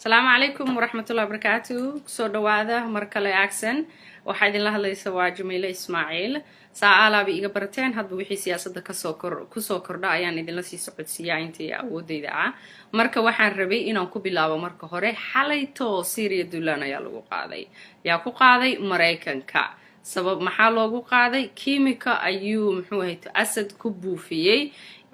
السلام عليكم ورحمة الله وبركاته. سو دواده مركله أكسن waxaad idin la hadlaysa waa Jamiila Ismaaciil saacala bi iga barateen hadba wixii siyaasadda ka soo kordha ayaan idin la sii socodsiiyaa intii awoodayda ah marka waxaan rabay inaan ku bilaabo marka hore xalayto Syria duulaan ayaa lagu qaaday yaa ku qaaday Mareykanka sabab maxaa loogu qaaday kiimika ayuu muxuu ahayd Asad ku buufiyay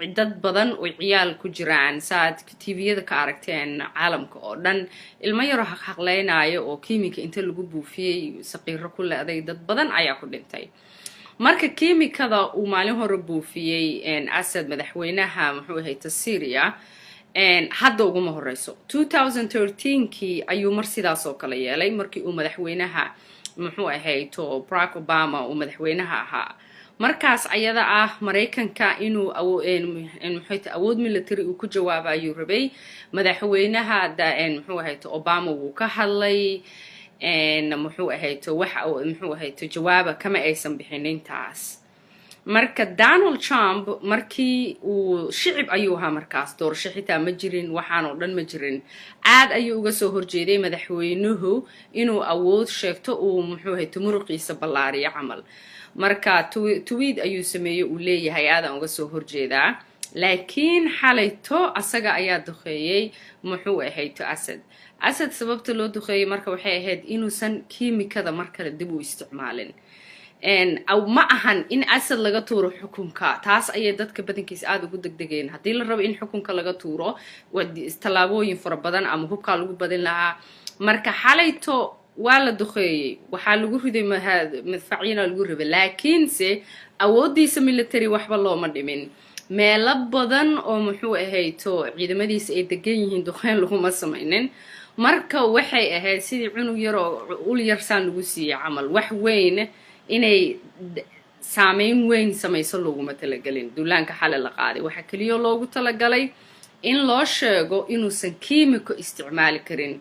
dad badan oo ciyaal ku jiraan saad TV-yada ka aragteen caalamka oo dhan ilmo yar oo xaqleynaayo oo kiimika inta lagu buufiyay saqiiro ku leeday dad badan ayaa ku dhintay marka kiimikada uu maalin hore buufiyay Asad madaxweynaha muxuu ahayd Syria hadda ugu ma horeyso 2013kii ayuu mar sidaas oo kale yeelay markii uu madaxweynaha muxuu ahayd Barack Obama uu madaxweynaha ahaa markaas ayada ah Mareykanka inuu awood military uu ku jawaabo ayuu rabay madaxweynaha muxuu ahayd Obama uu ka hadlay muxuu ahayd muxuu ahayd jawaaba kama aysan bixinin taas marka Donald Trump markii uu shicib ayuu ahaa markaas doorasho xitaa ma jirin waxaan oo dhan ma jirin aad ayuu uga soo horjeeday madaxweynuhu inuu awood sheegto uu muxuu ahayd muruqiisa ballaariyo camal marka tweet ayuu sameeyay uu leeyahay aadan uga soo horjeedaa laakiin xalayto asaga ayaa duqeeyay muxuu ahayd Asad sababta loo duqeeyay marka waxay ahayd inuusan kiimikada mar kale dib u isticmaalin aw ma ahan in Asad laga tuuro xukunka taas ayay dadka badankiisa aad ugu degdegeen hadii la rabo in xukunka laga tuuro talaabooyin fara badan ama hubka lagu badin lahaa marka xalayto waa la duqeeyay waxa lagu riday madfaciina lagu rabay laakiinse awoodiisa military waxba looma dhimin meelo badan oo muxuu ahayd ciidamadiisa ay degan yihiin duqeyn laguma sameeynin marka waxay ahayd sidii cunug yar oo ul yarsaan lagu siiyay camal wax weyn inay saameyn weyn samayso looguma talagalin duulaanka xalay la qaaday waxa kaliya loogu talagalay in loo sheego inuusan kiimiko isticmaali karin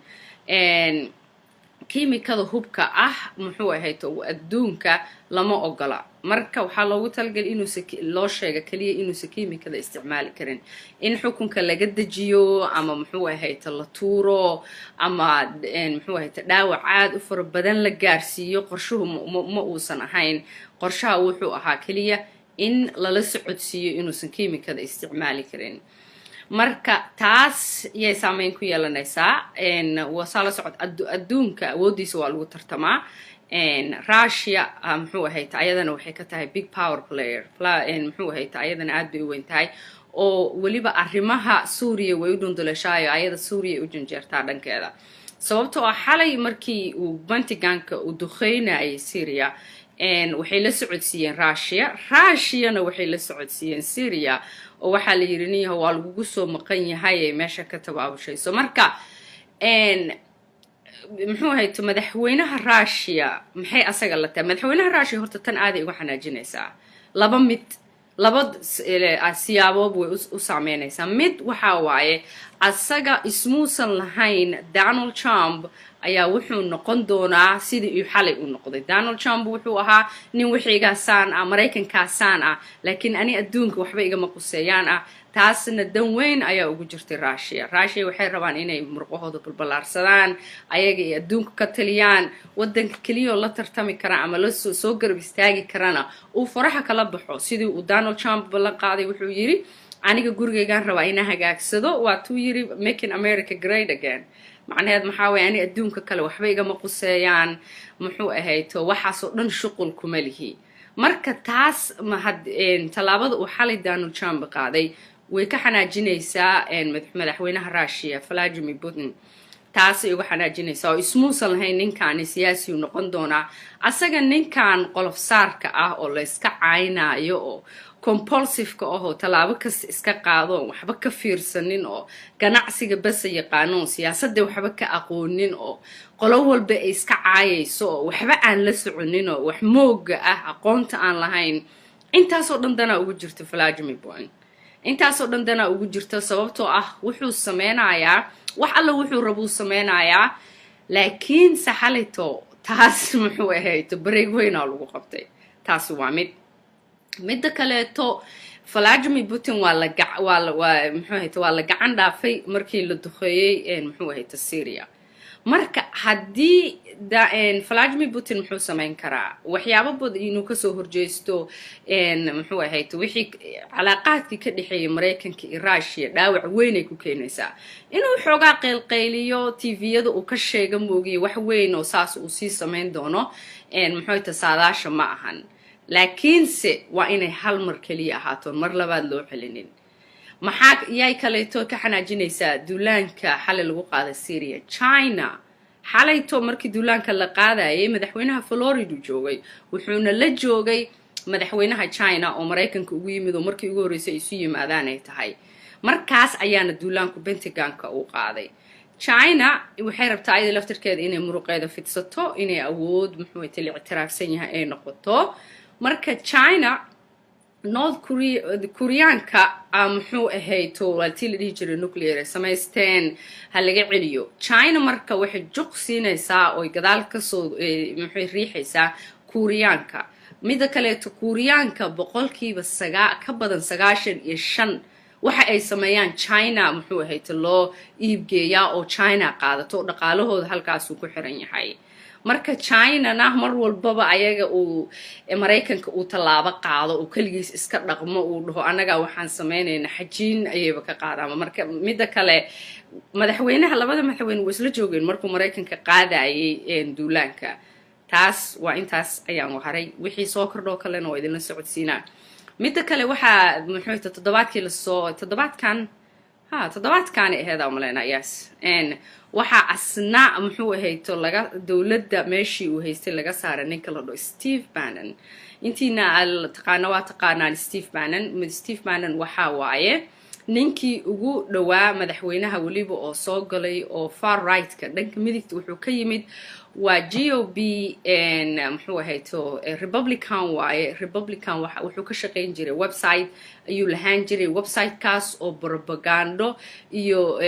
kiimikada hubka ah muxuu ahayd adduunka lama ogola marka waxa loogu talagalay inuu loo sheego kaliya inuusan kiimikada isticmaali karin in xukunka laga dajiyo ama muxuu ahayd la tuuro ama muxuu ahayd dhaawac aad u fara badan la gaarsiiyo qorshuhu ma uusan ahayn qorshaha wuxuu ahaa kaliya in lala socodsiiyo inuusan kiimikada isticmaali karin marka taas yay saameyn ku yeelanaysaa wasala socod adduunka awoodiisa waa lagu tartamaa Russia muxuu ahayd ayadana waxay ka tahay big power player muxuu ahayd ayadana aad bay u weyn tahay oo waliba arrimaha Suuriya way u dhundulashaayo ayada Suuriya u janjeertaa dhankeeda sababtoo ah xalay markii uu Pentagonka u duqeynayay Syria waxay la socodsiiyeen Russia-na waxay la socodsiiyeen Syria oo waxa la yirinayaa waa lagu soo maqan yahay meesha ka tabaabashayso marka muxuu ahayd madaxweynaha Russia maxay asaga la tahay madaxweynaha Russia horta tan aad ay uga xanaajinaysaa laba siyaabood way u saameynaysaa mid waxa waaye asaga ismuusan lahayn Donald Trump ayaa wuxuu noqon doonaa sidii uu xalay u noqday Donald Trump wuxuu ahaa nin wixiigaasaan Mareykankaasaan laakiin ani adduunka waxba igama quseeyaan taasna dan weyn ayaa ugu jirtay Russia waxay rabaan inay murqahooda balbalaarsadaan ayaga ay adduunka ka taliyaan wadanka kaliya la tartami kara ama la soo garab istaagi karana uu faraha kala baxo sidii uu Donald Trump ballan qaaday wuxuu yiri aniga gurigaygaan rabaa inaan hagaagsado waa tuu yiri making America great again macnaheed maxaa weeye ani adduunka kale waxba igama quseeyaan muxuu ahayd waxaas oo dhan shuqul kuma lihi marka taas talaabada uu xalay Donald Trump qaaday way ka xanaajinaysaa madaxweynaha Russia Vladimir Putin taas ay uga xanaajinaysaa oo ismuusan lahayn ninkan siyaasi uu noqon doonaa asaga ninkan qolof saarka ah oo la iska caynaayo oo compulsive ka oo talaabo kasta iska qaado waxba ka fiirsanin oo ganacsiga bas yaqaano siyaasadda waxba ka aqoonin oo qolo walba ay iska caayayso oo waxba aan la soconin oo wax mooga ah aqoonta aan lahayn intaas oo dhan ugu jirto Vladimir Putin intaas oo dhan ugu jirto sababtoo ah wuxuu sameynayaa wax alla wuxuu rabo sameynayaa laakiin saxalito taas muxuu ahayd bareeg weyn oo lagu qabtay taas waa mid kaleeto Vladimir Putin waa la gacan dhaafay markii la duqeeyay muxuu ahayd Syria marka haddii Vladimir Putin muxuu samayn karaa waxyaabo badan inuu ka soo horjeesto muxuu ahayd wixii calaaqaadkii ka dhaxeeyay Mareykanka iyo Russia dhaawac weyn ay ku keenaysaa inuu xoogaa qeylqeyliyo TV-yada uu ka sheega moogiyo wax weyn oo saas uu sii samayn doono muxuu ahayd saadaasha ma ahan laakiinse waa inay hal mar kaliya ahaato mar labaad loo celinin maxaa yay kaleeto ka xanaajinaysaa duulaanka xalay lagu qaaday Syria China xalayto markii duulaanka la qaadayay madaxweynaha Florida joogay wuxuuna la joogay madaxweynaha China oo Mareykanka ugu yimid oo markii ugu horeysay isu yimaadaan ay tahay markaas ayaana duulaanku Pentagonka uu qaaday China waxay rabtaa ayada laftirkeeda inay muruqeeda fidsato inay awood muxuu tili ictiraafsan yahay ay noqoto marka China North Koreanka muxuu ahayd waltii la dhihi jiray nuclear samaysteen ha laga celiyo China marka waxay juq siinaysaa oo gadaal ka soo muxuu riixaysaa Koreanka mida kale Koreanka boqolkiiba ka badan 95 waxa ay sameeyaan China muxuu ahayd loo iibgeeyaa oo China qaadato dhaqaalahooda halkaas uu ku xiran yahay marka China na mar walbaba ayaga uu Mareykanka uu talaabo qaado oo kaligiis iska dhaqmo uu dhaho anaga waxaan sameeynaa xajiin ayayba ka qaadaan marka mida kale madaxweynaha labada madaxweyne way isla joogeen markuu Mareykanka qaadayay duulaanka taas waa intaas ayaan waharay wixii soo kordho kalena waa idin socodsiinaa mida kale waxa muxuu toddobaadkii la soo toddobaadkan aheeda umaleena yes waxa asna muxuu ahayd laga dawladda meeshii uu haystay laga saaray ninka la dhaho Steve Bannon intiina taqaanaan Steve Bannon waxa waaye ninkii ugu dhawaa madaxweynaha waliba oo soo galay oo far right-ka dhanka midigta wuxuu ka yimid waa GOP muxuu ahayd Republican waaye Republican wuxuu ka shaqeyn jiray website ayuu lahaan jiray website-kaas oo propaganda iyo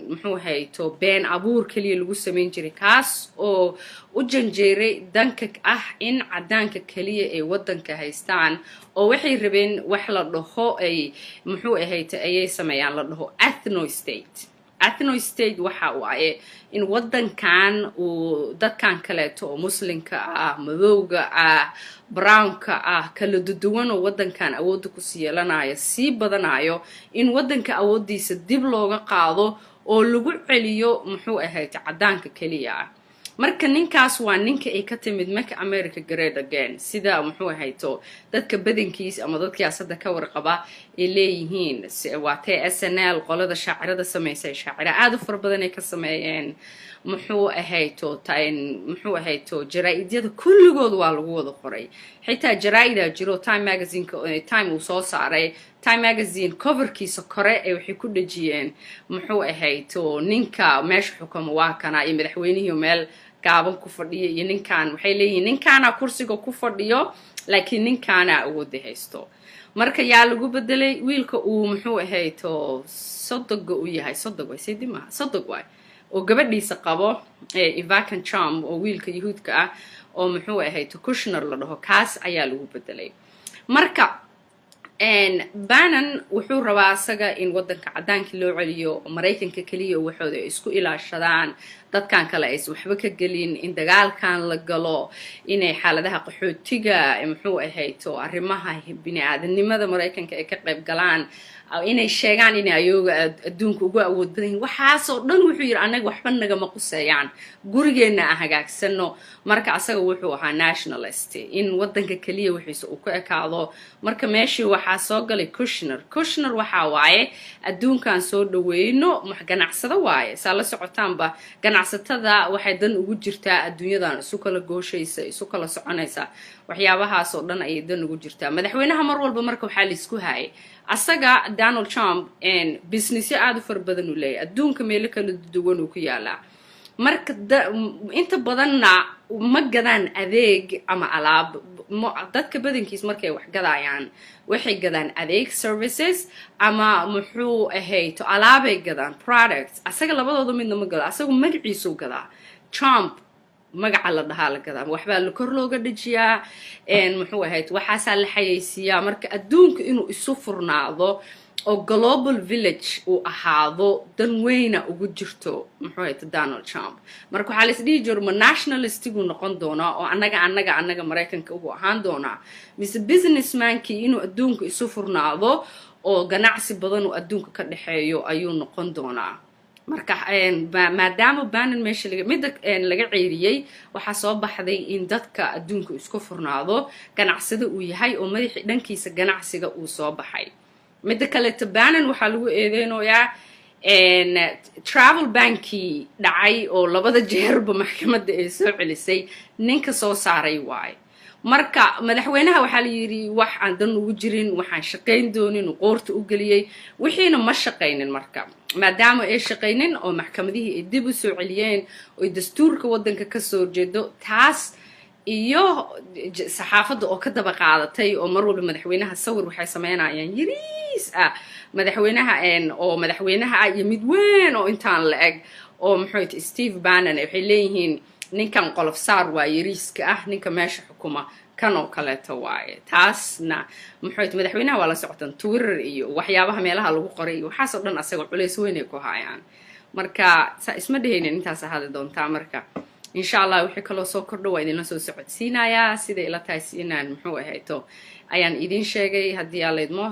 muxuu ahayd been abuur kaliya lagu sameyn jiray kaas oo u janjeeray danka in cadaanka kaliya ay wadanka haystaan oo waxay rabeen wax la dhaho ay muxuu ahayd ayay sameeyaan la dhaho ethno state waxa waaye in wadankan uu dadkan kaleeto oo muslimka madowga brownka kala duwan oo wadankan awood ku yeelanayo si badanayo in wadanka awoodiisa dib looga qaado oo lagu celiyo muxuu ahayd cadaanka kaliya marka ninkaas waa ninka ay ka timid Make America Great Again sida muxuu ahayd dadka badankiis ama dadka siyaasadda ka warqaba ay leeyihiin waa SNL qolada shaacirada sameysay shaacira aad u far badan ay ka sameeyeen muxuu ahayd jaraa'idyada kulligood waa lagu wada qoray xitaa jaraa'ida jiro Time magazine Time uu soo saaray Time magazine coverkiisa kore ay waxay ku dhajiyeen muxuu ahayd ninka meesha xukuma waa kana iyo madaxweynihii meel gaaban ku fadhiyo iyo ninkan waxay leeyihiin ninkaana kursiga ku fadhiyo laakiin ninkaana awood haysto marka yaa lagu bedelay wiilka uu muxuu ahayd sodog u yahay sodog way sidima sodog way oo gabadhiisa qabo Ivanka Trump oo wiilka yahuudka oo muxuu ahayd Kushner la dhaho kaas ayaa lagu bedelay marka Bannon wuxuu rabaa asaga in wadanka cadaanka loo celiyo Mareykanka kaliya waxooda isku ilaashadaan dadkan kale ay waxba ka galin in dagaalkan la galo inay xaaladaha qaxootiga muxuu ahayd arrimaha bini'aadanimada Mareykanka ay ka qayb galaan inay sheegaan in ayaga adduunka ugu awood badan waxaas oo dhan wuxuu yiri anaga waxba naga ma quseeyaan gurigeena hagaagsano marka asaga wuxuu ahaa nationalist in wadanka kaliya wixiisa uu ku ekaado marka meeshii waxa soo galay Kushner waxa waaye adduunkan soo dhaweeyno ganacsada waaye saala socotaanba ganacsatada waxay dan ugu jirtaa adduunyadan isu kala gooshaysa isu kala soconaysa waxyaabahaas oo dhan ay dan ugu jirtaa madaxweynaha mar walba marka waxa la isku haayay asaga Donald Trump business aad u far badan u leeyahay adduunka meel kala duwan uu ku yaalaa marka inta badanna ma gadaan adeeg ama alaab dadka badankiis markay wax gadayaan waxay gadaan adeeg services ama muxuu ahayd alaabay gadaan products asaga labadooda midna ma gado asaga magaciisu gadaa Trump magaca la dhahaa la gadaa waxbaa la kor looga dhajiyaa muxuu ahayd waxaasaa la xayeysiiyaa marka adduunka inuu isu furnaado oo global village uu ahaado dan weyna ugu jirto muxuu ahayd Donald Trump marka waxaa la isdhihi jiro ma nationalistigu noqon doonaa oo annaga Mareykanka ugu ahaan doonaa mise businessmankii inuu adduunka isu furnaado oo ganacsi badan uu adduunka ka dhaxeeyo ayuu noqon doonaa marka maadaama Bannon meesha laga ceyriyay waxaa soo baxday in dadka adduunka isku furnaado ganacsada uu yahay oo madaxii dhankiisa ganacsiga uu soo baxay midda kale Bannon waxaa lagu eedeynayaa travel bankii dhacay oo labada jeerba maxkamadda ay soo celisay ninka soo saaray waay marka madaxweynaha waxaa la yiri wax aan dan ugu jirin waxaan shaqayn doonin qoorta u galiyay wixiina ma shaqaynin marka maadaama ay shaqaynin oo maxkamadihii ay dib u soo celiyeen oo dastuurka wadanka ka soo jeedo taas iyo saxaafadda oo ka daba qaadatay oo mar walba madaxweynaha sawir waxay sameynayaan yiriis madaxweynaha iyo mid weyn oo intaan la eg oo muxuu Steve Bannon waxay leeyihiin ninkan qolof saar waa yiriiska ninka meesha xukuma kan oo kaleeto waaye taasna muxuu madaxweynaha waa la socotan Twitter iyo waxyaabaha meelaha lagu qoray waxaas oo dhan asaga culays weyn ay ku hayaan marka isma dhehaynin intaas ahada doontaa marka insha Allah wixii kale soo kordho waa idin la soo socodsiinayaa sida ila tahay siinaan muxuu ahayto ayaan idin sheegay haddii aad leedmo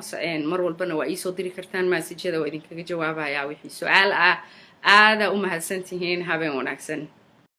mar walbana waa ii soo diri kartaan message-yada waa idin kaga jawaabayaa wixii su'aal aada u mahadsantihiin habeen wanaagsan